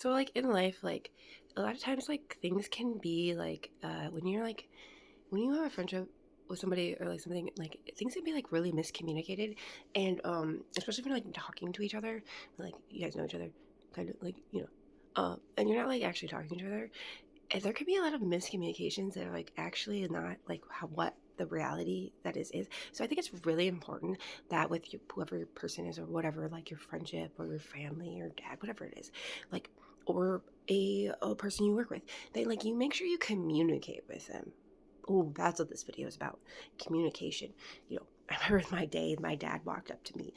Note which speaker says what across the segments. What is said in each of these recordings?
Speaker 1: So, like, in life, like, a lot of times, like, things can be, like, when you have a friendship with somebody or, like, something, like, things can be, like, really miscommunicated, and, especially if you're, like, talking to each other, like, you guys know each other, kind of, like, and you're not, like, actually talking to each other, and there could be a lot of miscommunications that are, like, actually not, like, what the reality that is. So I think it's really important that with whoever your person is or whatever, like your friendship or your family or dad, whatever it is, like, or a person you work with, they like you make sure you communicate with them. Oh, that's what this video is about. Communication. I remember my dad walked up to me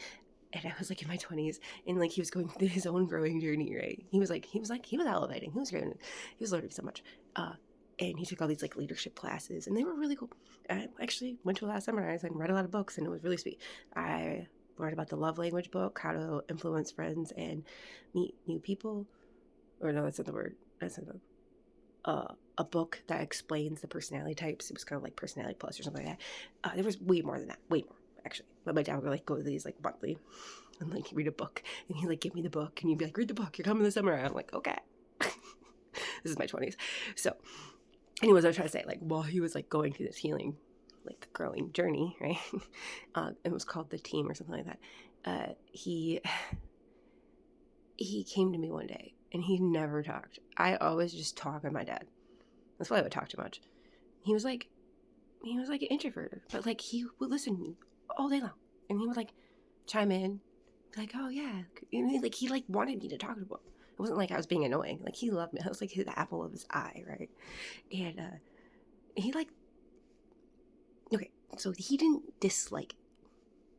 Speaker 1: and I was like in my 20s and like he was going through his own growing journey, right? He was elevating. He was growing. He was learning so much. And he took all these like leadership classes and they were really cool. I actually went to a lot of seminars and read a lot of books and it was really sweet. I learned about the love language book, how to influence friends and meet new people. Or no, that's not the word. That's not the a book that explains the personality types. It was kind of like Personality Plus or something like that. There was way more than that, way more actually. But my dad would like go to these like monthly and like read a book, and he'd like give me the book, and he'd be like, "Read the book. You're coming this summer." And I'm like, "Okay." This is my 20s. So, anyways, I was trying to say like while he was like going through this healing, like growing journey, right? It was called The Team or something like that. He came to me one day and he never talked. I always just talk with my dad. That's why I would talk too much. He was like an introvert, but like he would listen to me all day long, and he would like chime in, like, "Oh yeah," like he like wanted me to talk to him. It wasn't like I was being annoying. Like he loved me. I was like the apple of his eye, right? And he like okay, so he didn't dislike.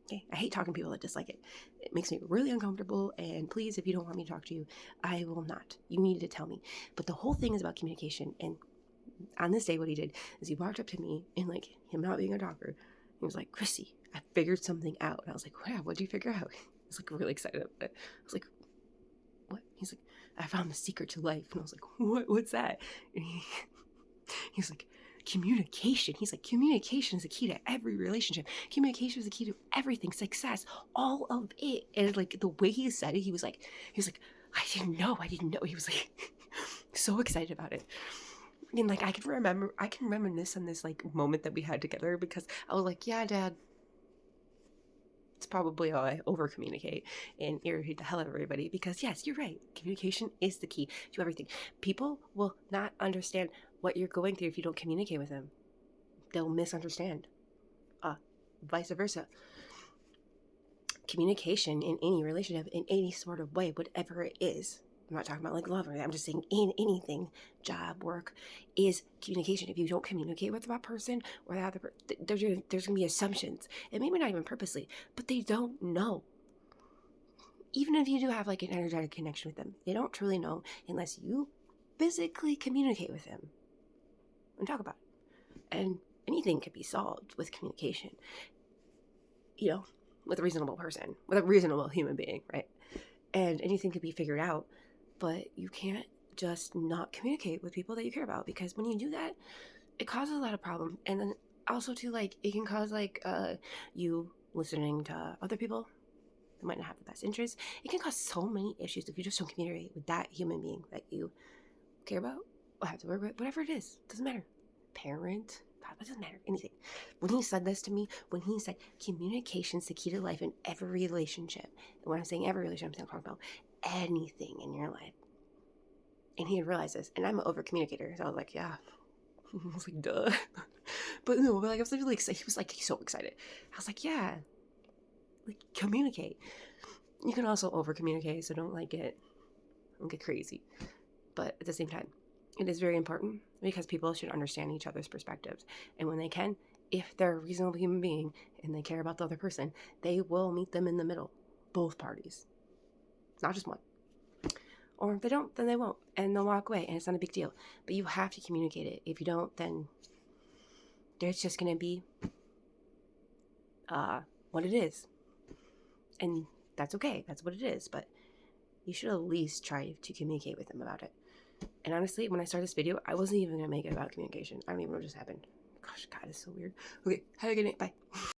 Speaker 1: Okay, I hate talking to people that dislike it. It makes me really uncomfortable. And please, if you don't want me to talk to you, I will not. You need to tell me. But the whole thing is about communication. And on this day, what he did is he walked up to me and like him not being a doctor, he was like, "Chrissy, I figured something out." And I was like, "Wow, what'd you figure out?" I was like really excited about it. I was like, "What?" He's like, "I found the secret to life." And I was like, What's that?" And he's like, "Communication." He's like, "Communication is the key to every relationship. Communication is the key to everything, success, all of it." And like the way he said it, I didn't know. He was like so excited about it. And like I can reminisce on this like moment that we had together because I was like, "Yeah, Dad, it's probably how I over communicate and irritate the hell out of everybody." Because yes, you're right. Communication is the key to everything. People will not understand what you're going through if you don't communicate with them. They'll misunderstand. Uh, Vice versa. Communication in any relationship, in any sort of way, whatever it is. I'm not talking about like love or that. I'm just saying in anything, job, work, is communication. If you don't communicate with that person or that other there's going to be assumptions. And maybe not even purposely, but they don't know. Even if you do have like an energetic connection with them, they don't truly know unless you physically communicate with them and talk about it. And anything can be solved with communication, with a reasonable person, with a reasonable human being, right? And anything can be figured out, but you can't just not communicate with people that you care about, because when you do that, it causes a lot of problems. And then also too, like it can cause like you listening to other people that might not have the best interests. It can cause so many issues if you just don't communicate with that human being that you care about or have to work with, whatever it is. Doesn't matter. Parent, it doesn't matter, anything. When he said this to me, when he said communication's the key to life in every relationship, and when I'm saying every relationship, I'm talking about anything in your life. And he realized this, and I'm an over communicator, so I was like, yeah. I was like, duh. But no, like I was really excited. He was like so excited. I was like, yeah, like communicate. You can also over communicate, so don't get crazy. But at the same time, it is very important because people should understand each other's perspectives. And when they can, if they're a reasonable human being and they care about the other person, they will meet them in the middle, both parties, not just one. Or if they don't, then they won't, and they'll walk away, and it's not a big deal. But you have to communicate it. If you don't, then there's just going to be what it is. And that's okay. That's what it is. But you should at least try to communicate with them about it. And honestly, when I started this video, I wasn't even going to make it about communication. I don't even know what just happened. Gosh, God, it's so weird. Okay, have a good night. Bye.